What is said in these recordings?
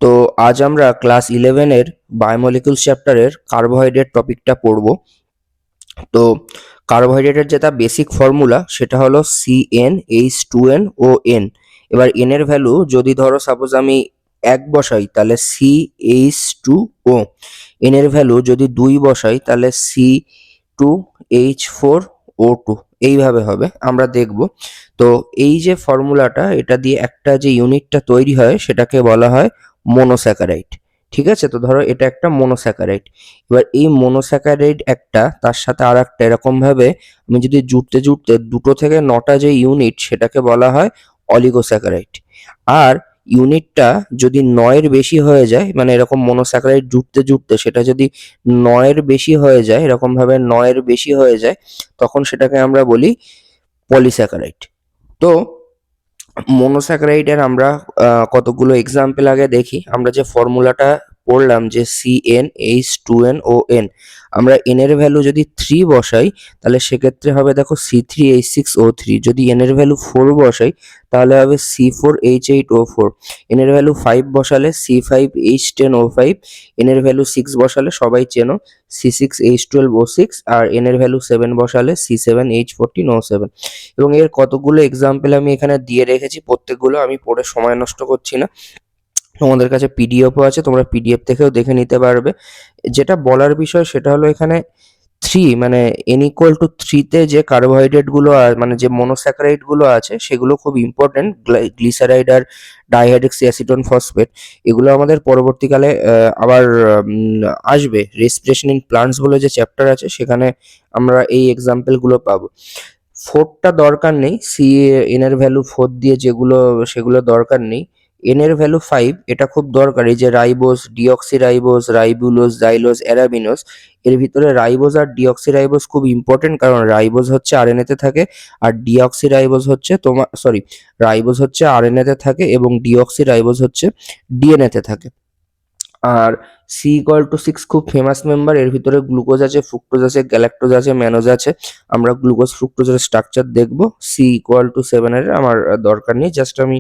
তো আজ আমরা ক্লাস 11-এর বায়োমলিকুলস চ্যাপ্টারের কার্বোহাইড্রেট টপিকটা পড়ব। তো কার্বোহাইড্রেটের যেটা বেসিক ফর্মুলা সেটা হলো CnH2nOn। এবার n এর ভ্যালু যদি ধরো সাপোজ আমি 1 বসাই তাহলে CH2O, n এর ভ্যালু যদি 2 বসাই তাহলে C2H4O2, এইভাবে হবে আমরা দেখব। তো এই যে ফর্মুলাটা, এটা দিয়ে একটা যে ইউনিটটা তৈরি হয় সেটাকে বলা হয় মনোস্যাকারাইড। ঠিক আছে, তো ধরো এটা একটা মনোস্যাকারাইড। এবার এই মনোস্যাকারাইড একটা, তার সাথে আর একটা এরকম ভাবে আমি যদি জুড়তে জুড়তে 2 থেকে 9টা যে ইউনিট সেটাকে বলা হয় অলিগোস্যাকারাইড। আর ইউনিটটা যদি 9-এর বেশি হয়ে যায়, মানে এরকম মনোস্যাকারাইড জুড়তে জুড়তে সেটা যদি 9-এর বেশি হয়ে যায়, এরকম ভাবে 9-এর বেশি হয়ে যায়, তখন সেটাকে আমরা বলি পলিস্যাকারাইড। তো মনোস্যাকারাইডের আমরা কতগুলো এক্সাম্পল আগে দেখি। আমরা যে ফর্মুলাটা পড়লাম যে CnH2nOn, আমরা n এর ভ্যালু যদি 3 বসাই তাহলে সেক্ষেত্রে হবে দেখো C3H6O3। যদি n এর ভ্যালু 4 বসাই তাহলে হবে C4H8O4। n এর ভ্যালু 5 বসালে C5H10O5। n এর ভ্যালু 6 বসালে সবাই চেনো C6H12O6। আর n এর ভ্যালু 7 বসালে C7H14O7। এবং এর কতগুলো এক্সাম্পল আমি এখানে দিয়ে রেখেছি, প্রত্যেকগুলো আমি পড়ে সময় নষ্ট করছি না। তোমাদের কাছে পিডিএফও আছে, তোমরা পিডিএফ থেকেও দেখে নিতে পারবে। যেটা বলার বিষয় সেটা হলো এখানে 3, মানে n=3-তে যে কার্বোহাইড্রেট গুলো মানে যে মনোস্যাকারাইড গুলো আছে সেগুলো খুব ইম্পর্টেন্ট। গ্লিসারাইড আর ডাইহাইড্রক্সি অ্যাসিটোন ফসফেট, এগুলো আমাদের পরবর্তীকালে আবার আসবে। রেসপিরেশন ইন প্লান্টস বলে যে চ্যাপ্টার আছে সেখানে আমরা এই এক্সাম্পল গুলো পাবো। 4টা দরকার নেই, n এর ভ্যালু 4 দিয়ে যেগুলো সেগুলো দরকার নেই। n এর ভ্যালু 5, এটা খুব দরকারি, যে রাইবোজ, ডিঅক্সিরাইবোজ, রাইবুলোজ, জাইলোজ, অ্যারাবিনোজ। এর ভিতরে রাইবোজ আর ডিঅক্সিরাইবোজ খুব ইম্পর্টেন্ট, কারণ রাইবোজ হচ্ছে আরএনএ তে থাকে আর ডিঅক্সিরাইবোজ হচ্ছে রাইবোজ হচ্ছে আরএনএ তে থাকে এবং ডিঅক্সিরাইবোজ হচ্ছে ডিএনএ তে থাকে। আর C=6 খুব ফেমাস মেম্বার। এর ভিতরে গ্লুকোজ আছে, ফ্রুক্টোজ আছে, গ্যালাক্টোজ আছে, ম্যানোজ আছে। আমরা গ্লুকোজ ফ্রুক্টোজের স্ট্রাকচার দেখবো। C=7 এর আমার দরকার নেই, জাস্ট আমি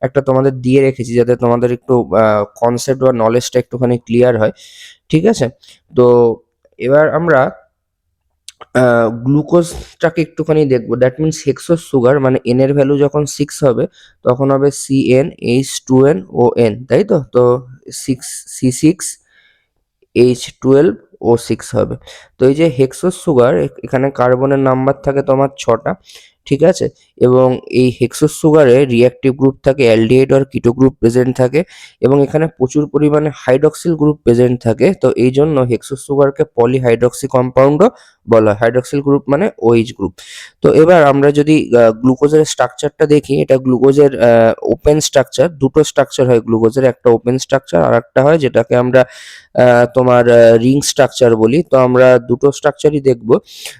একটা তোমাদের দিয়ে রেখেছি যাতে তোমাদের একটু কনসেপ্ট বা নলেজটা একটুখানি ক্লিয়ার হয়। ঠিক আছে, তো এবার আমরা গ্লুকোজটাকে একটুখানি দেখবো। দ্যাট মিনস হেক্সোজ সুগার, মানে n এর ভ্যালু যখন 6 হবে তখন হবে CnH2nOn, তাই তো? তো 6 C6H12O6 হবে। তো এই যে হেক্সোজ সুগার, এখানে কার্বনের নাম্বার থাকে তোমার 6টা। ঠিক আছে, এবং এই হেক্সোজ সুগারে রিঅ্যাক্টিভ গ্রুপ থাকে, অ্যালডিহাইড আর কিটো গ্রুপ প্রেজেন্ট থাকে, এবং এখানে প্রচুর পরিমাণে হাইড্রক্সিল গ্রুপ প্রেজেন্ট থাকে। তো এই জন্য হেক্সোজ সুগারকে পলিহাইড্রক্সি কম্পাউন্ডও বলা হয়। হাইড্রক্সিল গ্রুপ মানে OH গ্রুপ। তো এবার আমরা যদি গ্লুকোজের স্ট্রাকচারটা দেখি, এটা গ্লুকোজের ওপেন স্ট্রাকচার। দুটো স্ট্রাকচার হয় গ্লুকোজের, একটা ওপেন স্ট্রাকচার আর একটা হয় যেটাকে আমরা তোমার রিং স্ট্রাকচার বলি। তো আমরা দুটো স্ট্রাকচারই দেখব।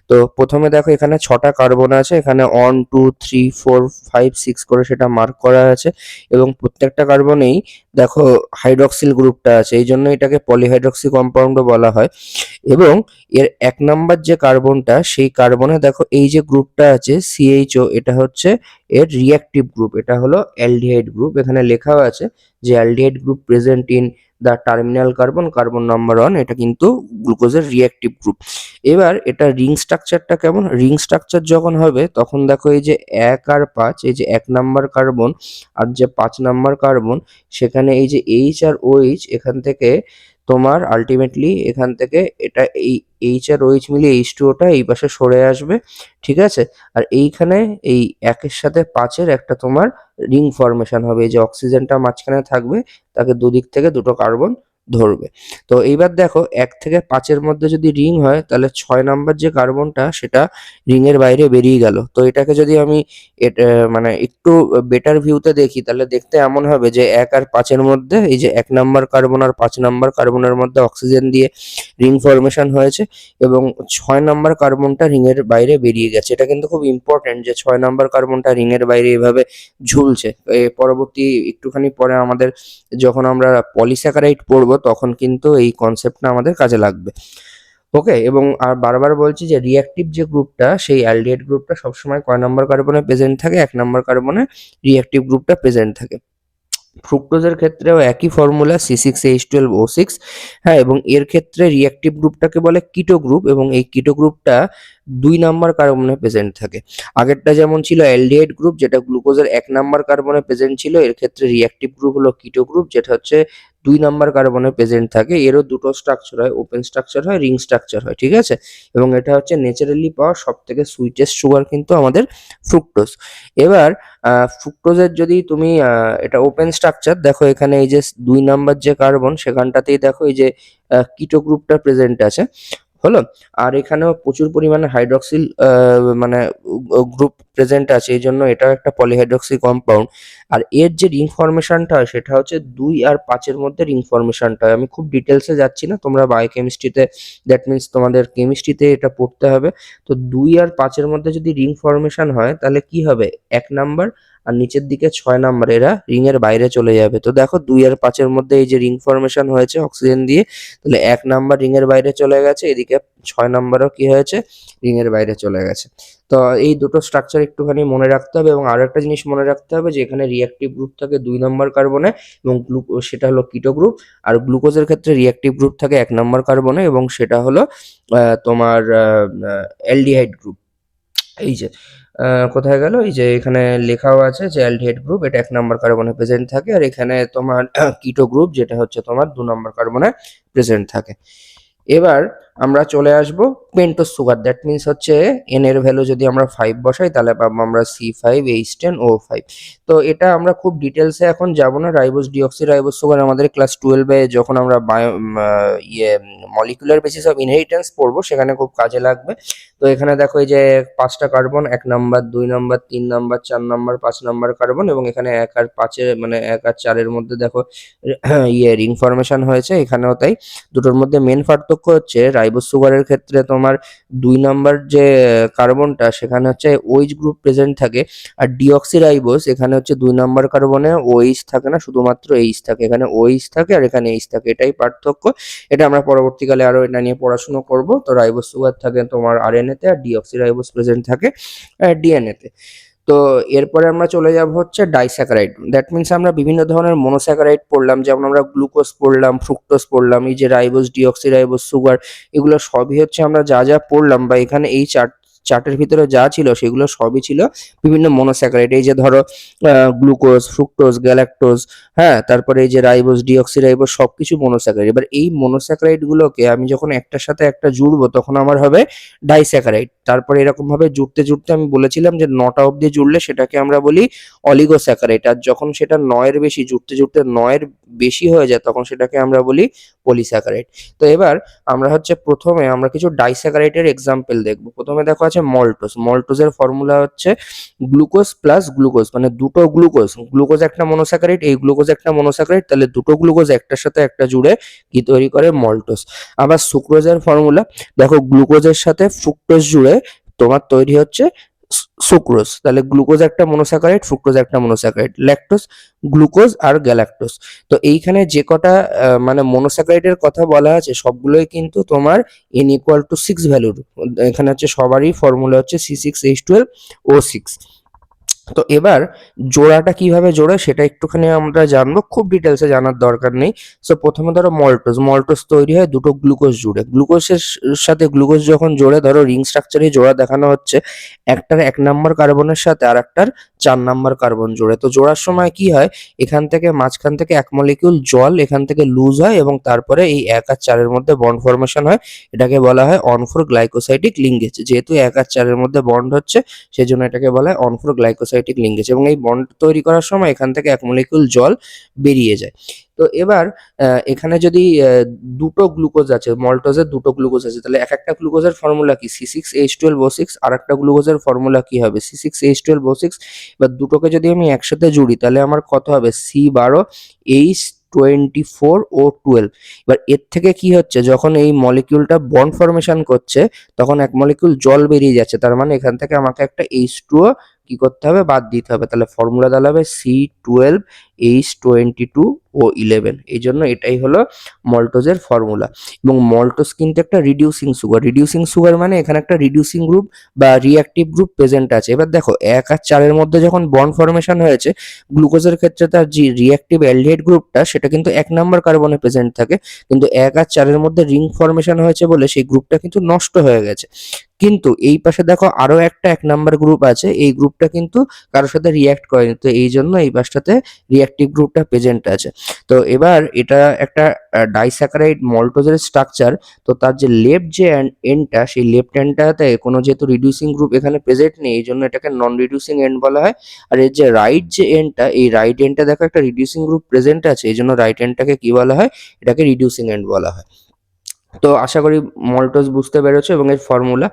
তো প্রথমে দেখো এখানে 6টা কার্বন আছে, এখানে 1 2 3 4 5 6 করে সেটা মার্ক করা আছে, এবং প্রত্যেকটা কার্বনেই দেখো হাইড্রক্সিল গ্রুপটা আছে, এই জন্য এটাকে পলিহাইড্রক্সি কম্পাউন্ডও বলা হয়। এবং এর 1 নাম্বার যে কার্বনটা, সেই কার্বনে দেখো এই যে গ্রুপটা আছে CHO, এটা হচ্ছে এর রিঅ্যাক্টিভ গ্রুপ, এটা হলো অ্যালডিহাইড গ্রুপ। এখানে লেখাও আছে যে aldehyde group present in the terminal carbon number 1, এটা কিন্তু গ্লুকোজের রিঅ্যাক্টিভ গ্রুপ। এবার এটা রিং স্ট্রাকচারটা কেমন? রিং স্ট্রাকচার যখন হবে তখন দেখো এই যে 1 আর 5, এই যে 1 নাম্বার কার্বন আর যে 5 নাম্বার কার্বন, সেখানে এই যে H আর OH, এখান থেকে তোমার আলটিমেটলি এখান থেকে এটা এই H আর OH মিলিয়ে H2O টা এই পাশে সরে আসবে। ঠিক আছে, আর এইখানে এই 1-এর সাথে 5-এর একটা তোমার রিং ফর্মেশন হবে। এই যে অক্সিজেনটা মাঝখানে থাকবে, তাকে দুদিক থেকে দুটো কার্বন ধরবে। তো এইবার দেখো 1 থেকে 5-এর মধ্যে যদি রিং হয় তাহলে 6 নাম্বার যে কার্বনটা সেটা রিং এর বাইরে বেরিয়ে গেল। তো এটাকে যদি আমি মানে একটু বেটার ভিউতে দেখি তাহলে দেখতে এমন হবে যে 1 আর 5-এর মধ্যে এই যে 1 নাম্বার কার্বন আর 5 নাম্বার কার্বনের মধ্যে অক্সিজেন দিয়ে রিং ফর্মেশন হয়েছে, এবং 6 নাম্বার কার্বনটা রিং এর বাইরে বেরিয়ে গেছে। এটা কিন্তু খুব ইম্পর্টেন্ট যে 6 নাম্বার কার্বনটা রিং এর বাইরে এভাবে ঝুলছে। পরবর্তী একটুখানি পরে আমাদের যখন আমরা পলিস্যাকারাইড পড়বো তখন কিন্তু এই কনসেপ্টটা আমাদের কাজে লাগবে। ওকে, এবং আর বারবার বলছি যে রিঅ্যাক্টিভ যে গ্রুপটা, সেই অ্যালডিহাইড গ্রুপটা সবসময় কয় নাম্বার কার্বনে প্রেজেন্ট থাকে? 1 নাম্বার কার্বনে রিঅ্যাক্টিভ গ্রুপটা প্রেজেন্ট থাকে। ফ্রুক্টোজের ক্ষেত্রেও একই ফর্মুলা C6H12O6। হ্যাঁ, এবং এর ক্ষেত্রে রিঅ্যাক্টিভ গ্রুপটাকে বলে কিটো গ্রুপ, এবং এই কিটো গ্রুপটা 2 নাম্বার কার্বনে প্রেজেন্ট থাকে। আগেরটা যেমন ছিল অ্যালডিহাইড গ্রুপ, যেটা গ্লুকোজের 1 নাম্বার কার্বনে প্রেজেন্ট ছিল, এর ক্ষেত্রে রিঅ্যাক্টিভ গ্রুপ হলো কিটো গ্রুপ, যেটা হচ্ছে 2 নাম্বার কার্বনে প্রেজেন্ট থাকে। এরও দুটো স্ট্রাকচার হয়, ওপেন স্ট্রাকচার হয়, রিং স্ট্রাকচার হয়, ঠিক আছে? এবং এটা হচ্ছে ন্যাচারালি পাওয়া সবথেকে সুইটেস্ট সুগার কিন্তু আমাদের ফ্রুক্টোজ। এবার ফ্রুক্টোজের যদি তুমি এটা ওপেন স্ট্রাকচার দেখো, এখানে এই যে 2 নাম্বার যে কার্বন, সেখানটাতেই দেখো এই যে কিটো গ্রুপটা প্রেজেন্ট আছে, হলো? আর এখানেও প্রচুর পরিমাণে হাইড্রক্সিল মানে গ্রুপ প্রেজেন্ট আছে, এই জন্য এটাও একটা পলিহাইড্রক্সি কম্পাউন্ড। আর এর যে রিং ফর্মেশনটা হয় সেটা হচ্ছে 2 আর 5 এর মধ্যে রিং ফর্মেশনটা হয়। আমি খুব ডিটেলসে যাচ্ছি না, তোমরা বায়োকেমিস্ট্রিতে, দ্যাট মিন্স তোমাদের কেমিস্ট্রিতে এটা পড়তে হবে। তো 2 আর 5 এর মধ্যে যদি রিং ফর্মেশন হয় তাহলে কি হবে, 1 নাম্বার আর নিচের দিকে 6 নাম্বার, এরা রিং এর বাইরে চলে যাবে। তো দেখো 2 আর 5 এর মধ্যে এই যে রিং ফর্মেশন হয়েছে অক্সিজেন দিয়ে, তাহলে 1 নাম্বার রিং এর বাইরে চলে গেছে, এদিকে 6 নাম্বারও কি হয়েছে, রিং এর বাইরে চলে গেছে। তো এই দুটো স্ট্রাকচার একটুখানি মনে রাখতে হবে, এবং আরো একটা জিনিস মনে রাখতে হবে যে এখানে রিঅ্যাক্টিভ গ্রুপ থাকে 2 নাম্বার কার্বনে, এবং সেটা হলো কিটো গ্রুপ। আর গ্লুকোজের ক্ষেত্রে রিঅ্যাক্টিভ গ্রুপ থাকে 1 নাম্বার কার্বনে, এবং সেটা হলো তোমার অ্যালডিহাইড গ্রুপ। এই যে কোথায় গেল, এই যে এখানে লেখাও আছে যে অ্যালডিহাইড গ্রুপ, এটা 1 নাম্বার কার্বনে প্রেজেন্ট থাকে, আর এখানে তোমার কিটো গ্রুপ, যেটা হচ্ছে তোমার 2 নাম্বার কার্বনে প্রেজেন্ট থাকে। এবার আমরা চলে আসবো পেন্টোজ সুগার, দ্যাট মিন্স হচ্ছে এন এর ভ্যালু যদি আমরা 5 বসাই তাহলে পাবো আমরা C5H10O5। তো এটা আমরা খুব ডিটেলসে এখন যাব না, রাইবোজ ডিঅক্সি রাইবোজ সুগার আমাদের ক্লাস 12 এ যখন আমরা মলিকুলার বেসিস অফ ইনহেরিটেন্স পড়বো সেখানে খুব কাজে লাগবে। তো এখানে দেখো এই যে 5টা carbon, 1 number, 2 number, 3 number, 4 number, 5 number carbon, এবং এখানে 1 আর 5 এর মানে 1 আর 4 এর মধ্যে দেখো রিং ফর্মেশন হয়েছে, এখানেও তাই। দুটোর মধ্যে মেন পার্থক্য হচ্ছে রাইবোজ সুগারের ক্ষেত্রে তোমার 2 নাম্বার যে কার্বনটা সেখানে হচ্ছে OH গ্রুপ প্রেজেন্ট থাকে, আর ডিঅক্সি রাইবোজ এখানে হচ্ছে 2 নাম্বার কার্বনে OH থাকে না, শুধুমাত্র H থাকে, এখানে OH থাকে আর এখানে H থাকে, এটাই পার্থক্য। এটা আমরা পরবর্তীকালে আরো এটা নিয়ে পড়াশোনা করব। তো রাইবোজ সুগার থাকে তোমার RNA তে, আর ডিঅক্সি রাইবোজ প্রেজেন্ট থাকে DNA তে। তো এরপরে আমরা চলে যাব হচ্ছে ডাইস্যাকারাইড, দ্যাট মিন্স আমরা বিভিন্ন ধরনের মনোস্যাকারাইড পড়লাম, যেমন আমরা গ্লুকোজ পড়লাম, ফ্রুক্টোজ পড়লাম, এই যে রাইবোজ ডিঅক্সি রাইবোজ সুগার, এগুলো সবই হচ্ছে আমরা যা যা পড়লাম, বা এখানে এই চার্টের ভিতরে যা ছিল সেগুলো সবই ছিল বিভিন্ন মনোস্যাকারাইড। এই যে ধরো গ্লুকোজ, ফ্রুক্টোজ, গ্যালাক্টোজ, হ্যাঁ, তারপরে এই যে রাইবোজ ডিঅক্সি রাইবোজ সবকিছু মনোস্যাকারাইড। এবার এই মনোস্যাকারাইড গুলোকে আমি যখন একটার সাথে একটা জুড়বো তখন আমার হবে ডাইস্যাকারাইড। তারপরে এরকম ভাবে জুড়তে জুড়তে আমি বলেছিলাম যে 9টা অবধি জুড়লে সেটাকে আমরা বলি অলিগোস্যাকারাইড, আর যখন সেটা 9 এর বেশি জুড়তে জুড়তে 9 এর বেশি হয়ে যায় তখন সেটাকে আমরা বলি পলিস্যাকারাইড। তো এবার আমরা হচ্ছে প্রথমে আমরা কিছু ডাইস্যাকারাইডের এক্সাম্পল দেখবো। প্রথমে দেখো আছে মল্টোজ। মল্টোজের ফর্মুলা হচ্ছে গ্লুকোজ প্লাস গ্লুকোজ, মানে দুটো গ্লুকোজ, গ্লুকোজ একটা মনোস্যাকারাইড, এই গ্লুকোজ একটা মনোস্যাকারাইড, তাহলে দুটো গ্লুকোজ একটার সাথে একটা জুড়ে কি তৈরি করে, মল্টোজ। আবার সুক্রোজের ফর্মুলা দেখো, গ্লুকোজের সাথে ফ্রুক্টোজ জুড়ে তোমার তৈরি হচ্ছে সুক্রোজ, তাহলে গ্লুকোজ একটা মনোস্যাকারাইড, ফ্রুক্টোজ একটা মনোস্যাকারাইড, ল্যাকটোজ, গ্লুকোজ আর গ্যালাক্টোজ। তো এইখানে যে কটা মানে মনোস্যাকারাইডের কথা বলা আছে সবগুলোই কিন্তু তোমার N = 6 ভ্যালুর। এখানে হচ্ছে সবারই ফর্মুলা হচ্ছে C6H12O6। তো এবার জোড়াটা কিভাবে জোড়ে সেটা একটুখানি আমরা জানবো, খুব ডিটেলসে জানার দরকার নেই। সো প্রথমে ধরো মল্টোজ, মল্টোজ তৈরি হয় দুটো গ্লুকোজ জুড়ে, গ্লুকোজের সাথে গ্লুকোজ যখন জোড়ে, ধরো রিং স্ট্রাকচারে জোড়া দেখানো হচ্ছে, একটার 1 নাম্বার কার্বনের সাথে আর একটার 4 নাম্বার কার্বন জোড়ে। তো জোড়ার সময় কি হয়, এখান থেকে মাঝখান থেকে 1 মলিকিউল জল এখান থেকে লুজ হয়, এবং তারপরে এই 1 আর 4 এর মধ্যে বন্ড ফর্মেশন হয়, এটাকে বলা হয় অন4 গ্লাইকোসাইডিক লিঙ্কেজ। যেহেতু 1 আর 4 এর মধ্যে বন্ড হচ্ছে সেজন্য এটাকে বলা হয় অন4 গ্লাইকোসাইডিক লিঙ্কেজ, এবং এই বন্ড তৈরি করার সময় এখান থেকে 1 মলিকিউল জল বেরিয়ে যায়। তো এবার এখানে যদি দুটো গ্লুকোজ আছে, মল্টোজের দুটো গ্লুকোজ আছে, তাহলে এক একটা গ্লুকোজের ফর্মুলা কি, C6H12O6, আর একটা গ্লুকোজের ফর্মুলা কি হবে, C6H12O6। এবার দুটোকে যদি আমি একসাথে জুড়ি তাহলে আমার কত হবে, C12H24O12। এবার এর থেকে কি হচ্ছে, যখন এই মলিকিউলটা বন্ড ফর্মেশন করছে তখন 1 মলিকিউল জল বেরিয়ে যাচ্ছে, তার মানে এখান থেকে আমাকে একটা H2O কি করতে হবে, বাদ দিতে হবে, তাহলে ফর্মুলা দাঁড়াবে H22O11, এই জন্য এটাই হলো মল্টোজের ফর্মুলা। এবং মল্টোজ কিন্তু একটা রিডিউসিং সুগার। রিডিউসিং সুগার মানে এখানে একটা রিডিউসিং গ্রুপ বা রিঅ্যাক্টিভ গ্রুপ প্রেজেন্ট আছে। এবার দেখো 1 আর 4 এর মধ্যে যখন বন্ড ফর্মেশন হয়েছে, গ্লুকোজের ক্ষেত্রে তার যে রিঅ্যাক্টিভ অ্যালডিহাইড গ্রুপটা সেটা কিন্তু 1 নাম্বার কার্বনে প্রেজেন্ট থাকে, কিন্তু 1 আর 4 এর মধ্যে রিং ফর্মেশন হয়েছে বলে সেই গ্রুপটা কিন্তু নষ্ট হয়ে গেছে। কিন্তু এই পাশে দেখো আরো একটা 1 নাম্বার গ্রুপ আছে, এই গ্রুপটা কিন্তু কারোর সাথে রিঅ্যাক্ট করেনি, তো এই জন্য এই পাশটাতে রিঅ্যাক্টিভ গ্রুপটা প্রেজেন্ট আছে। তো এবার এটা একটা ডাইস্যাকারাইড মল্টোজের স্ট্রাকচার। তো তার যে লেফট যে এন্ডটা, সেই লেফট এন্ডটাতে কোনো যেহেতু রিডিউসিং গ্রুপ এখানে প্রেজেন্ট নেই, এই জন্য এটাকে নন রিডিউসিং এন্ড বলা হয়। আর এর যে রাইট যে এন্ডটা, এই রাইট এন্ডটা দেখো একটা রিডিউসিং গ্রুপ প্রেজেন্ট আছে, এই জন্য রাইট এন্ডটাকে কি বলা হয়, এটাকে রিডিউসিং এন্ড বলা হয়। তো আশা করি মল্টোজ বুঝতে পেরেছো এবং এর ফর্মুলা।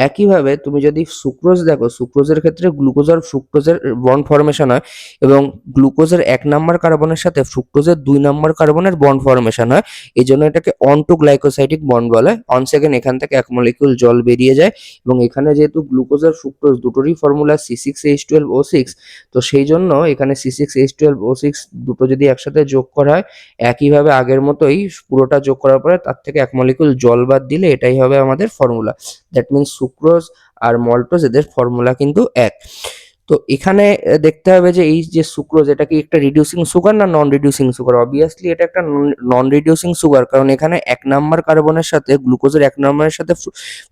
একইভাবে তুমি যদি সুক্রোজ দেখো, সুক্রোজের ক্ষেত্রে গ্লুকোজ আর ফ্রুক্টোজের বন্ড ফর্মেশন হয়, এবং গ্লুকোজের 1 নাম্বার কার্বনের সাথে ফ্রুক্টোজের 2 নাম্বার কার্বনের বন্ড ফর্মেশন হয়, এই জন্য এটাকে অন টু গ্লাইকোসাইডিক বন্ড বলে। অন সেকেন্ড এখান থেকে 1 মলিকিউল জল বেরিয়ে যায়, এবং এখানে যেহেতু গ্লুকোজ আর ফ্রুক্টোজ দুটোরই ফর্মুলা C6H12O6, তো সেই জন্য এখানে C6H12O6 দুটো যদি একসাথে যোগ করা হয়, একইভাবে আগের মতোই পুরোটা যোগ করার পরে তার থেকে 1 মলিকিউল জল বাদ দিলে এটাই হবে আমাদের ফর্মুলা। দ্যাট মিনস সুক্রোজ আর মল্টোজ এদের ফর্মুলা কিন্তু এক। তো এখানে দেখতে হবে যে এই যে সুক্রোজ, এটা কি একটা রিডিউসিং সুগার না নন রিডিউসিং সুগার? অবভিয়াসলি এটা একটা নন রিডিউসিং সুগার, কারণ এখানে 1 নাম্বার কার্বনের সাথে গ্লুকোজের 1 নাম্বারের সাথে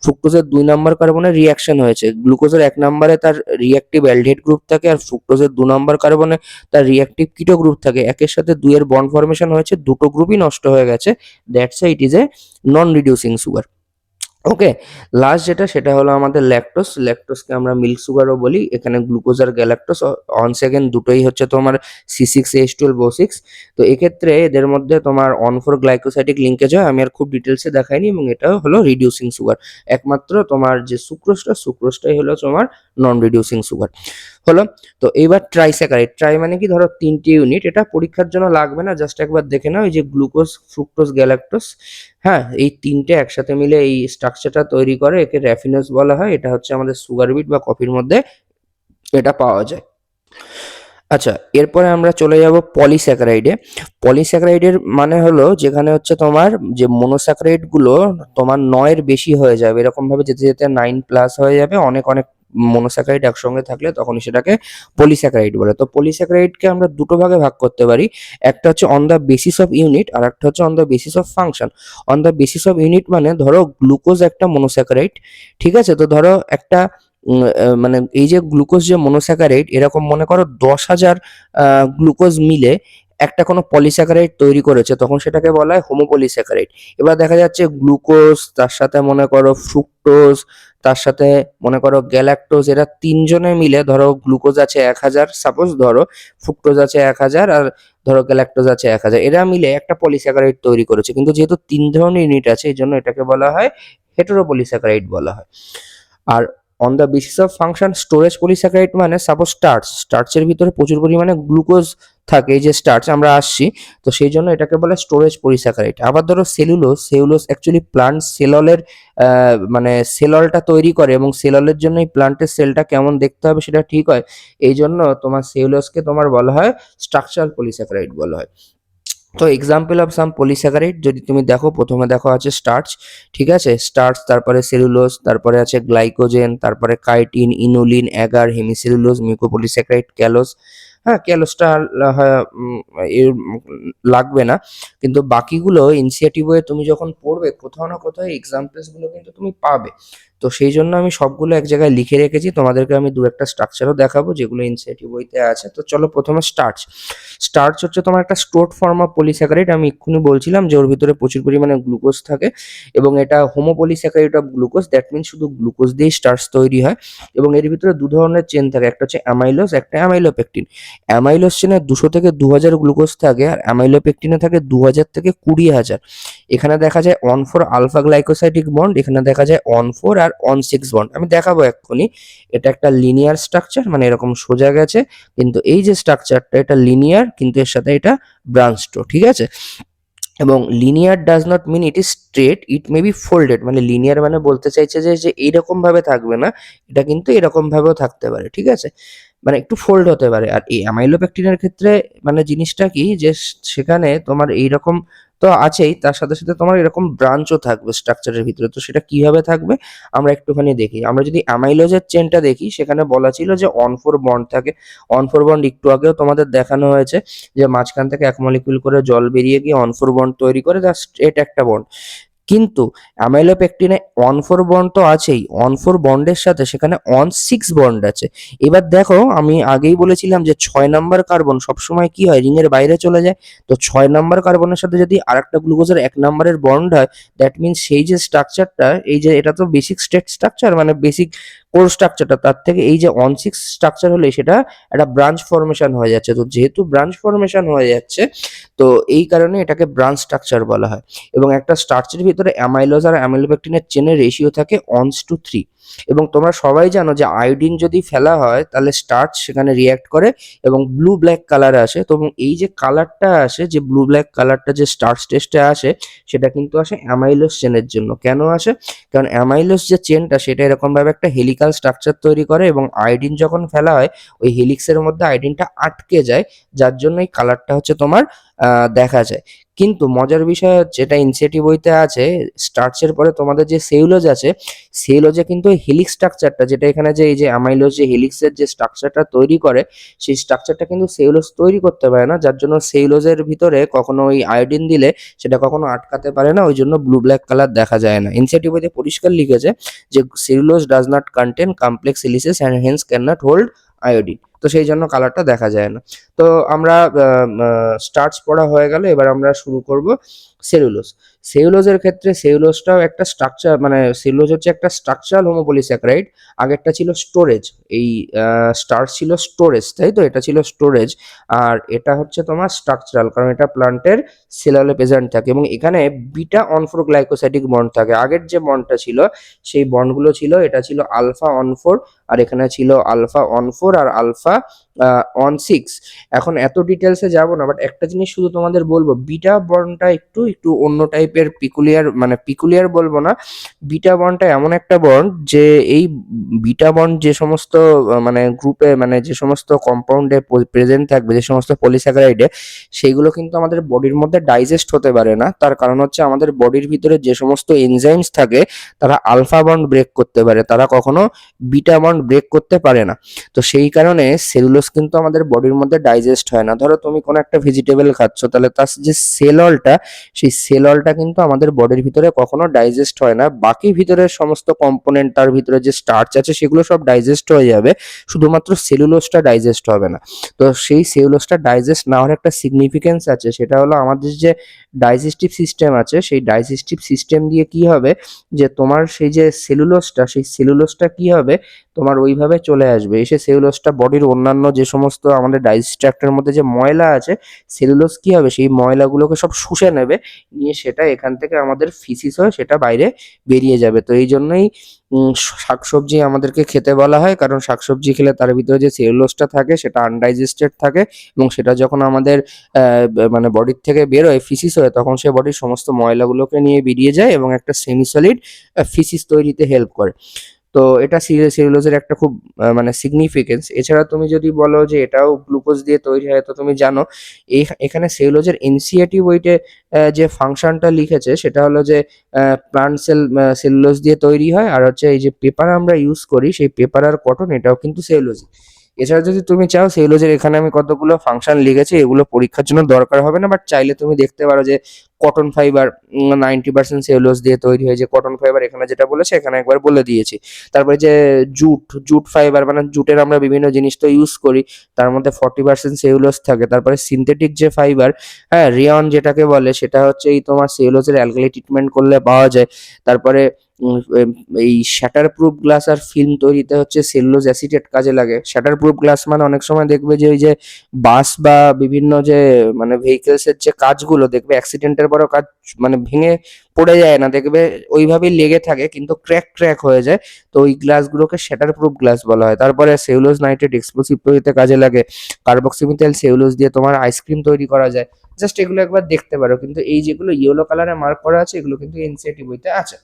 ফ্রুক্টোজের 2 নাম্বার কার্বনের রিঅ্যাকশন হয়েছে। গ্লুকোজের 1 নাম্বারে তার রিঅ্যাক্টিভ অ্যালডিহাইড গ্রুপ থাকে, আর ফ্রুক্টোজের 2 নাম্বার কার্বনে তার রিঅ্যাক্টিভ কিটো গ্রুপ থাকে। একের সাথে 2 এর বন্ড ফর্মেশন হয়েছে, দুটো গ্রুপই নষ্ট হয়ে গেছে, that's why it is a non reducing sugar. Okay, last যেটা সেটা হলো আমাদের ল্যাকটোস। ল্যাকটোসকে আমরা মিল্ক সুগারও বলি। এখানে গ্লুকোজ আর গ্যালাক্টোস অন সেকেন্ড দুটোই হচ্ছে তোমার C6H12O6। তো এক্ষেত্রে এদের মধ্যে তোমার অন ফর গ্লাইকোসাইডিক লিঙ্কেজ হয়, আমি আর খুব ডিটেলসে দেখাইনি, এবং এটাও হলো রিডিউসিং সুগার। একমাত্র তোমার যে সুক্রোজটাই হলো তোমার নন রিডিউসিং সুগার হলো। তো এইবার ট্রাইস্যাকারাইড। ট্রাই মানে কি, ধরো 3টে ইউনিট, এটা পরীক্ষার জন্য লাগবে না, জাস্ট একবার দেখে নাও। এই যে গ্লুকোজ, ফ্রুক্টোজ, গ্যালাক্টোস, হ্যাঁ, এই 3টে একসাথে মিলে এই স্ট্রাকচারটা তৈরি করে, একে র্যাফিনেস বলা হয়। এটা হচ্ছে আমাদের সুগার বিট বা কফির মধ্যে এটা পাওয়া যায়। আচ্ছা, এরপরে আমরা চলে যাব পলিস্যাকারাইডে। পলিস্যাকারাইডের মানে হলো যেখানে হচ্ছে তোমার যে মনোস্যাকারাইড গুলো তোমার 9 এর বেশি হয়ে যাবে, এরকম ভাবে যেতে যেতে 9+ হয়ে যাবে, অনেক অনেক মনোস্যাকারাইড একসঙ্গে থাকলে তখন সেটাকে পলিস্যাকারাইড বলে। তো পলিস্যাকারাইডকে আমরা দুটো ভাগে ভাগ করতে পারি, একটা হচ্ছে on the basis of unit, আর একটা হচ্ছে on the basis of function. On the basis of unit মানে ধরো গ্লুকোজ একটা মনোস্যাকারাইড, ঠিক আছে? তো ধরো একটা মানে এই যে গ্লুকোজ যে মনোস্যাকারাইড, এরকম মনে করো 10,000 গ্লুকোজ মিলে একটা কোনো পলিস্যাকারাইড তৈরি করেছে, তখন সেটাকে বলা হয় হোমোপলিস্যাকারাইড। এবার দেখা যাচ্ছে গ্লুকোজ, তার সাথে মনে করো ফ্রুক্টোজ, তার সাথে মনে করো গ্যালাক্টোজ, এরা তিনজনে মিলে, ধরো গ্লুকোজ আছে 1,000, সাপোজ ধরো ফ্রুক্টোজ আছে 1,000, আর ধরো গ্যালাক্টোজ আছে 1,000, এরা মিলে একটা পলিস্যাকারাইড তৈরি করেছে। কিন্তু যেহেতু 3 ধরনের ইউনিট আছে, এই জন্য এটাকে বলা হয় হেটেরোপলিস্যাকারাইড বলা হয়। আর on the basis of function storage polysaccharide মানে সাপোজ স্টার্চের ভিতরে প্রচুর পরিমাণে গ্লুকোজ থাকে, এই যে স্টার্চ আমরা আসছি, তো সেই জন্য এটাকে বলে স্টোরেজ পলিস্যাকারাইড। আবার ধরো সেলুলোজ অ্যাকচুয়ালি প্লান্ট সেললের মানে সেললটা তৈরি করে, এবং সেললের জন্য এই প্লান্টের সেলটা কেমন দেখতে হবে সেটা ঠিক হয়, এই জন্য তোমার সেলুলোজকে তোমার বলা হয় স্ট্রাকচারাল পলিস্যাকারাইড বলা হয়। তো এক্সাম্পল অফ সাম পলিস্যাকারাইড যদি তুমি দেখো, প্রথমে দেখো আছে স্টার্চ, ঠিক আছে? স্টার্চ, তারপরে সেলুলোজ, তারপরে আছে গ্লাইকোজেন, তারপরে chitin, inulin, agar, hemicellulose, mucopolysaccharide, callose. হ্যাঁ, ক্যালোজটা এর লাগবে না, কিন্তু বাকিগুলো এনসিইআরটি বইয়ে তুমি যখন পড়বে কোথাও না কোথাও এক্সাম্পলস গুলো কিন্তু তুমি পাবে। তো সেই জন্য আমি সবগুলো এক জায়গায় লিখে রেখেছি, তোমাদেরকে আমি দু একটা স্ট্রাকচারও দেখাবো যেগুলো এনসিইআরটি বইতে আছে। তো চলো প্রথমে স্টার্চ হচ্ছে তোমার একটা স্টোরড ফর্ম অফ পলিস্যাকারাইড। আমি এক্ষুনি বলছিলাম যে ওর ভিতরে প্রচুর পরিমাণে গ্লুকোজ থাকে, এবং এটা হোমোপলিস্যাকারাইড অফ গ্লুকোজ, দ্যাট মিনস শুধু গ্লুকোজ দিয়েই স্টার্চ তৈরি হয়। এবং এর ভিতরে দু ধরনের চেন থাকে, একটা হচ্ছে অ্যামাইলোজ, একটা অ্যামাইলোপেকটিন। অ্যামাইলোজ চেনে 200 থেকে 2000 গ্লুকোজ থাকে, আর অ্যামাইলোপেকটিনে থাকে 2000 থেকে 20,000। এখানে দেখা যায় one four alpha glycosidic bond, এখানে দেখা যায় অন ফোর আর অন 6 বন্ড। আমি দেখাবো এক্ষুনি। এটা একটা লিনিয়ার স্ট্রাকচার, মানে এরকম সোজা গেছে, কিন্তু এই যে স্ট্রাকচারটা এটা লিনিয়ার, কিন্তু এর সাথে এটা ব্রাঞ্চড, ঠিক আছে? এবং linear does not mean it is straight, it may be folded. মানে লিনিয়ার মানে বলতে চাইছে যে এইরকম ভাবে থাকবে না, এটা কিন্তু এরকম ভাবেও থাকতে পারে, ঠিক আছে? মানে একটু ফোল্ড হতে পারে। আর এই অ্যামাইলোপেকটিনের ক্ষেত্রে মানে জিনিসটা কি যে সেখানে তোমার এইরকম তো আছেই, তার সাথে সাথে তোমার এরকম ব্রাঞ্চও থাকবে স্ট্রাকচারের ভিতরে। তো সেটা কিভাবে থাকবে আমরা একটুখানি দেখি। আমরা যদি অ্যামাইলোজের চেনটা দেখি সেখানে বলা ছিল যে অন ফোর বন্ড থাকে। অন ফোর বন্ড একটু আগেও তোমাদের দেখানো হয়েছে যে মাঝখান থেকে এক মলিকিউল করে জল বেরিয়ে গিয়ে অন ফোর বন্ড তৈরি করে, তার স্ট্রেট একটা বন্ড। কিন্তু অ্যামাইলোপেকটিনে অন ফোর বন্ড তো আছেই, অন ফোর বন্ডের সাথে সেখানে অন সিক্স বন্ড আছে। এবার দেখো আমি আগেই বলেছিলাম যে 6 নাম্বার কার্বন সবসময় কি হয়, রিং এর বাইরে চলে যায়। তো 6 নাম্বার কার্বনের সাথে যদি আরেকটা গ্লুকোজের 1 নাম্বারের বন্ড হয়, দ্যাট মিনস সেই যে স্ট্রাকচারটা, এই যে এটা তো বেসিক স্টেট স্ট্রাকচার মানে বেসিক কোর স্ট্রাকচারটা, তার থেকে এই যে অন সিক্স স্ট্রাকচার হলে সেটা একটা ব্রাঞ্চ ফর্মেশন হয়ে যাচ্ছে। তো যেহেতু ব্রাঞ্চ ফর্মেশন হয়ে যাচ্ছে, তো এই কারণে এটাকে ব্রাঞ্চ স্ট্রাকচার বলা হয়। এবং একটা স্টার্চের ভিতরে অ্যামাইলোজ আর অ্যামাইলোপেকটিনের চেনের রেশিও থাকে 1:3। এবং তোমরা সবাই জানো যে আয়োডিন যদি ফেলা হয় তাহলে স্টার্চ সেখানে রিঅ্যাক্ট করে এবং ব্লু ব্ল্যাক কালার আসে। তো এই যে কালারটা আসে, যে ব্লু ব্ল্যাক কালারটা যে স্টার্চ টেস্টে আসে, সেটা কিন্তু আসে অ্যামাইলোজ চেনের জন্য। কেন আসে? কারণ অ্যামাইলোজ যে চেনটা সেটা এরকমভাবে একটা হেলিকাল স্ট্রাকচার তৈরি করে এবং আয়োডিন যখন ফেলা হয় ওই হেলিক্সের মধ্যে আয়োডিনটা আটকে যায়, যার জন্য এই কালারটা হচ্ছে তোমার দেখা যায়। কিন্তু মজার বিষয় হচ্ছে এটা এনসিইআরটি বইতে আছে, স্টার্চের পরে তোমাদের যে সেলুলোজ আছে, সেলুলোজে কিন্তু ওই হেলিক্স স্ট্রাকচারটা, যেটা এখানে যে এই যে অ্যামাইলোজ যে হেলিক্সের যে স্ট্রাকচারটা তৈরি করে, সেই স্ট্রাকচারটা কিন্তু সেলুলোজ তৈরি করতে পারে না, যার জন্য সেলুলোজের ভিতরে কখনো ওই আয়োডিন দিলে সেটা কখনো আটকাতে পারে না, ওই জন্য ব্লু ব্ল্যাক কালার দেখা যায় না। এনসিইআরটি বইতে পরিষ্কার লিখেছে যে cellulose does not contain complex helices and hence can not hold iodine. তো সেই জন্য কালারটা দেখা যায় না। তো আমরা স্টার্চ পড়া হয়ে গেল, এবার আমরা শুরু করব সেলুলোজ। সেলুলোজের ক্ষেত্রে সেলুলোজটাও একটা স্ট্রাকচার, মানে সেলুলোজ হচ্ছে একটা স্ট্রাকচারাল হোমোপলিস্যাকারাইড। আগেরটা ছিল স্টোরেজ, এই স্টার্চ ছিল স্টোরেজ, তাই তো এটা ছিল স্টোরেজ। আর এটা হচ্ছে তোমার স্ট্রাকচারাল, কারণ এটা প্লান্টের সেলুলোজ প্রেজেন্ট থাকে এবং এখানে beta on four glycosidic bond থাকে। আগের যে বন্ডটা ছিল সেই বন্ডগুলো ছিল, এটা ছিল আলফা অন ফোর, আর এখানে ছিল আলফা অন ফোর আর আলফা অন সিক্স। এখন এত ডিটেলসে যাব না, বাট একটা জিনিস শুধু তোমাদের বলবো, বিটা বন্ডটা একটু একটু অন্য টাইপের পিকুলিয়ার, মানে পিকুলিয়ার বলবো না, বিটা বন্ডটা এমন একটা বন্ড যে এই বিটা বন্ড যে সমস্ত মানে গ্রুপে, মানে যে সমস্ত কম্পাউন্ডে প্রেজেন্ট থাকবে, যে সমস্ত পলিস্যাকারাইডে, সেইগুলো কিন্তু আমাদের বডির মধ্যে ডাইজেস্ট হতে পারে না। তার কারণ হচ্ছে আমাদের বডির ভিতরে যে সমস্ত এনজাইমস থাকে তারা আলফা বন্ড ব্রেক করতে পারে, তারা কখনো বিটা বন্ড ব্রেক করতে পারে না। তো সেই কারণে সেলুলোজ কিন্তু আমাদের বডির মধ্যে ডাইজেস্ট হয় না। ধরো তুমি কোনো একটা ভেজিটেবল খাচ্ছ, তাহলে তার যে সেল অলটা, সেই সেল অলটা কিন্তু আমাদের বডির ভিতরে কখনো ডাইজেস্ট হয় না। বাকি ভিতরের সমস্ত কম্পোনেন্ট, তার ভিতরে যে স্টার্চ আছে সেগুলো সব ডাইজেস্ট হয়ে যাবে, শুধুমাত্র সেলুলোজটা ডাইজেস্ট হবে না। তো সেই সেলুলোজটা ডাইজেস্ট না হওয়ার একটা সিগনিফিকেন্স আছে, সেটা হলো আমাদের যে ডাইজেস্টিভ সিস্টেম আছে, সেই ডাইজেস্টিভ সিস্টেম দিয়ে কি হবে যে তোমার সেই যে সেলুলোজটা, সেই সেলুলোজটা কি হবে তোমার ওইভাবে চলে আসবে, এসে সেলুলোজটা বডির অন্যান্য যে সমস্ত আমাদের ডাইজেস্টিভ ট্র্যাক্টের মধ্যে যে ময়লা আছে, সেলুলোজ কি হবে সেই ময়লাগুলোকে সব শুষে নেবে, নিয়ে সেটা এখান থেকে আমাদের ফিসিস হয়ে সেটা বাইরে বেরিয়ে যাবে। তো এই জন্যই শাকসবজি আমাদেরকে খেতে বলা হয়, কারণ শাকসবজি খেলে তার ভিতরে যে সেলুলোজটা থাকে সেটা আনডাইজেস্টেড থাকে এবং সেটা যখন আমাদের মানে বডির থেকে বেরোয় ফিসিস হয়ে, তখন সে বডির সমস্ত ময়লাগুলোকে নিয়ে বেরিয়ে যায় এবং একটা সেমি সলিড ফিসিস তৈরিতে হেল্প করে। তো এটা সেলুলোজের একটা খুব মানে সিগনিফিকেন্স। এছাড়া তুমি যদি বলো যে এটাও গ্লুকোজ দিয়ে তৈরি হয়, তো তুমি জানো এখানে সেলুলোজের এনসিইআরটি বইতে যে ফাংশনটা লিখেছে সেটা হলো যে প্লান্ট সেলুলোজ দিয়ে তৈরি হয়, আর হচ্ছে এই যে পেপার আমরা ইউজ করি সেই পেপার আর কটন এটাও কিন্তু সেলুলোজ। এছাড়া যদি তুমি চাও, সেলুলোজের এখানে আমি কতগুলো ফাংশন লিখেছি, এগুলো পরীক্ষার জন্য দরকার হবে না, বাট চাইলে তুমি দেখতে পারো যে কটন ফাইবার 90% সেলুলোজ দিয়ে তৈরি হয়েছে। কটন ফাইবার এখানে যেটা বলেছে এখানে একবার বলে দিয়েছি। তারপরে যে জুট ফাইবার, মানে জুটের আমরা বিভিন্ন জিনিস তো ইউজ করি, তার মধ্যে 40% সেলুলোজ থাকে। তারপরে সিনথেটিক যে ফাইবার, হ্যাঁ, রেয়ন যেটাকে বলে, সেটা হচ্ছে এই তোমার সেলুলোজের অ্যালকালি ট্রিটমেন্ট করলে পাওয়া যায়। তারপরে এই শ্যাটার প্রুফ গ্লাস আর ফিল্ম তৈরিতে হচ্ছে সেলুলোজ অ্যাসিটেট কাজে লাগে। শ্যাটার প্রুফ গ্লাস মানে অনেক সময় দেখবে যে ওই যে বাস বা বিভিন্ন যে মানে ভেহিকেলস এর যে কাঁচগুলো দেখবে অ্যাক্সিডেন্টের পরেও কাঁচ মানে ভেঙে পড়ে যায় না, দেখবে ওইভাবেই লেগে থাকে কিন্তু ক্র্যাক ক্র্যাক হয়ে যায়। তো ওই গ্লাসগুলোকে শ্যাটার প্রুফ গ্লাস বলা হয়। তারপরে সেলুলোজ নাইট্রেট এক্সপ্লোসিভ তৈরিতে কাজে লাগে। কার্বক্সিমিথাইল সেলুলোজ দিয়ে তোমার আইসক্রিম তৈরি করা যায়। জাস্ট এগুলো একবার দেখতে পারো, কিন্তু এই যেগুলো ইয়েলো কালারে মার্ক করা আছে এগুলো কিন্তু এনসিইআরটি বইতে আছে।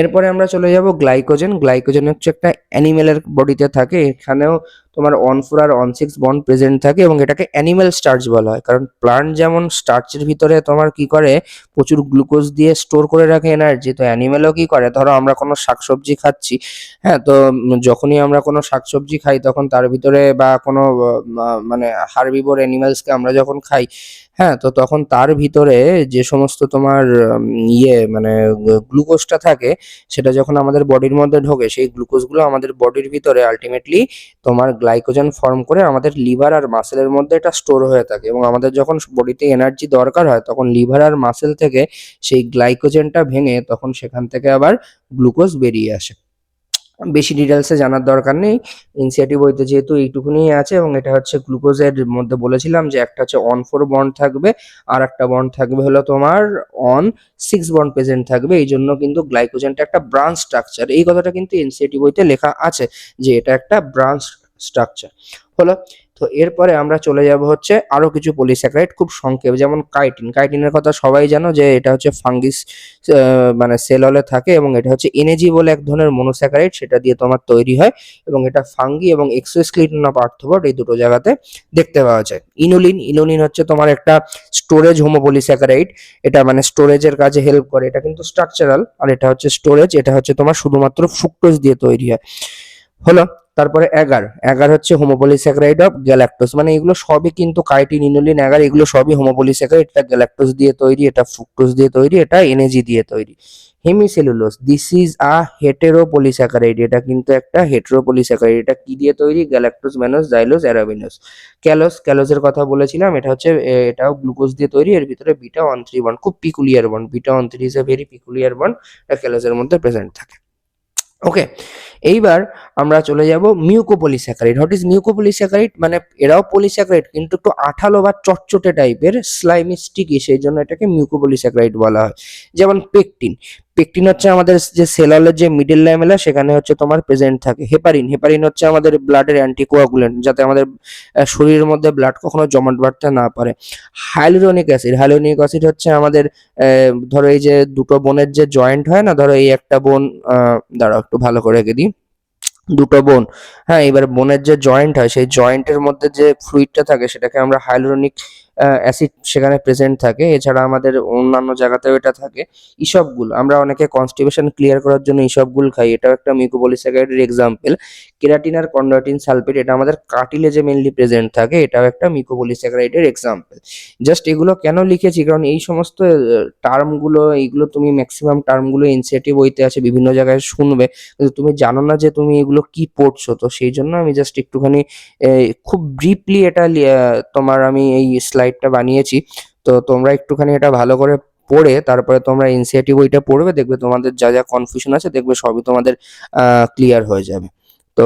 এরপরে আমরা চলে যাব গ্লাইকোজেন। গ্লাইকোজেন হচ্ছে একটা অ্যানিমেলের বডিতে থাকে, এখানেও তোমার on4 আর on6 বন্ড প্রেজেন্ট থাকে এবং এটাকে অ্যানিমাল স্টার্চ বলা হয়। কারণ প্লান্ট যেমন স্টার্চের ভিতরে তোমার কি করে প্রচুর গ্লুকোজ দিয়ে স্টোর করে রাখে এনার্জি, তো অ্যানিমেলও কি করে, ধরো আমরা কোনো শাকসবজি খাচ্ছি, হ্যাঁ, তো যখনই আমরা কোনো শাকসবজি খাই তখন তার ভিতরে বা কোনো মানে হার্বিভোর অ্যানিমালসকে আমরা যখন খাই, হ্যাঁ, তো তখন তার ভিতরে যে সমস্ত তোমার মানে গ্লুকোজটা থাকে সেটা যখন আমাদের বডির মধ্যে ঢোকে সেই গ্লুকোজগুলো আমাদের বডির ভিতরে আলটিমেটলি তোমার গ্লাইকোজেন ফর্ম করে আমাদের লিভার আর মাসেলের মধ্যে এটা স্টোর হয়ে থাকে এবং আমাদের যখন বডিতে এনার্জি দরকার হয় তখন লিভার আর মাসেল থেকে সেই গ্লাইকোজেনটা ভেঙে তখন সেখান থেকে আবার গ্লুকোজ বেরিয়ে আসে। বেশি ডিটেলসে জানার দরকার নেই, এনসিইআরটি বইতে যেহেতু এইটুকুনি আছে এবং এটা হচ্ছে গ্লুকোজের মধ্যে বলেছিলাম যে একটা হচ্ছে on4 বন্ড থাকবে আর একটা বন্ড থাকবে হলো তোমার on6 বন্ড প্রেজেন্ট থাকবে, এই জন্য কিন্তু গ্লাইকোজেনটা একটা ব্রাঞ্চ স্ট্রাকচার, এই কথাটা কিন্তু এনসিইআরটি বইতে লেখা আছে যে এটা একটা ব্রাঞ্চ স্ট্রাকচার হলো। তো এরপরে আমরা চলে যাব হচ্ছে আরো কিছু পলিস্যাকারাইড খুব সংক্ষেপে, যেমন কাইটিন। কাইটিনের কথা সবাই জানো যে এটা হচ্ছে ফাঙ্গিস মানে সেল হলে থাকে এবং এটা হচ্ছে এনএজি বলে এক ধরনের মনোস্যাকারাইড, সেটা দিয়ে তোমার তৈরি হয় এবং এটা ফাঙ্গি এবং এক্সোস্কেলিটন অফ আর্থ্রোপড এই দুটো জায়গাতে দেখতে পাওয়া যায়। ইনুলিন, ইনুলিন হচ্ছে তোমার একটা স্টোরেজ হোমোপলিস্যাকারাইড, এটা মানে স্টোরেজের কাজে হেল্প করে, এটা কিন্তু স্ট্রাকচারাল, আর এটা হচ্ছে স্টোরেজ, এটা হচ্ছে তোমার শুধুমাত্র ফ্রুক্টোজ দিয়ে তৈরি হয় হলো। তারপরে অ্যাগার, অ্যাগার হচ্ছে হোমোপলিস্যাকারাইড অফ গ্যালাক্টোজ, মানে এগুলো সবই কিন্তু কাইটিন, ইনুলিন, অ্যাগার এগুলো সবই হোমোপলিস্যাকারাইড, এটা গ্যালাক্টোজ দিয়ে তৈরি, এটা ফ্রুক্টোজ দিয়ে তৈরি, এটা এনএজি দিয়ে তৈরি। হেমিসেলুলোজ, দিস ইজ আ হেটেরোপলিস্যাকারাইড, এটা কিন্তু একটা হেটেরোপলিস্যাকারাইড, এটা কি দিয়ে তৈরি, গ্যালাক্টোজ, ম্যানোজ, জাইলোজ, অ্যারাবিনোজ। ক্যালোজ, ক্যালোজের কথা বলেছিলাম, এটা হচ্ছে এটাও গ্লুকোজ দিয়ে তৈরি, এর ভিতরে বিটা 1,3 বন্ড, খুব peculiar bond, beta 1,3 is a very peculiar bond, এটা ক্যালোজের মধ্যে প্রেজেন্ট থাকে। ওকে, এইবার আমরা চলে যাব মিউকোপলিস্যাকারাইড। হোয়াট ইজ মিউকোপলিস্যাকারাইড, মানে এরাও পলিস্যাকারাইড কিন্তু একটু আঠালো বা চটচটে টাইপের, স্লাইমি স্টিকি, সেই জন্য এটাকে মিউকোপলিস্যাকারাইড বলা হয়। যেমন পেকটিন, পেকটিন হচ্ছে আমাদের যে সেললের যে মিডল ল্যামেলা সেখানে হচ্ছে তোমার প্রেজেন্ট থাকে। হেপারিন, হেপারিন হচ্ছে আমাদের ব্লাডের অ্যান্টিকোয়াগুলেন্ট, যাতে আমাদের শরীরের মধ্যে ব্লাড কখনো জমাট বাঁধতে না পারে। হাইলুরোনিক অ্যাসিড, হাইলুরোনিক অ্যাসিড হচ্ছে আমাদের ধরো এই যে দুটো বোনের যে জয়েন্ট হয় না, ধরো এই একটা বোন, দাঁড়াও একটু ভালো করে এঁকে দিই, দুটো বোন, হ্যাঁ, এবার বোনের যে জয়েন্ট হয় সেই জয়েন্টের মধ্যে যে ফ্লুইডটা থাকে সেটাকে আমরা হাইলুরোনিক অ্যাসিড সেখানে প্রেজেন্ট থাকে। এছাড়া আমাদের অন্যান্য জায়গাতেও এটা থাকে। ইসবগুল, আমরা অনেকে কনস্টিপেশন ক্লিয়ার করার জন্য ইসবগুল খাই, এটাও একটা মিউকোপলিস্যাকারাইডের এক্সাম্পল। কেরাটিন আর কন্ড্রোইটিন সালফেট, এটা আমাদের কার্টিলেজে মেইনলি প্রেজেন্ট থাকে, এটাও একটা মিউকোপলিস্যাকারাইডের এক্সাম্পল। জাস্ট এগুলো কেন লিখেছি, কারণ এই সমস্ত টার্মগুলো, এইগুলো তুমি ম্যাক্সিমাম টার্মগুলো এনসিইআরটি বইতে আছে, বিভিন্ন জায়গায় শুনবে, কিন্তু তুমি জানো না যে তুমি এগুলো কি পড়ছো, তো সেই জন্য আমি জাস্ট একটুখানি খুব ব্রিফলি এটা তোমার আমি এই স্লাইডটা বানিয়েছি। তো তোমরা একটুখানি এটা ভালো করে পড়ে তারপরে তোমরা এনসিইআরটি বইটা পড়বে, দেখবে তোমাদের যা যা কনফিউশন আছে দেখবে সবই তোমাদের ক্লিয়ার হয়ে যাবে। তো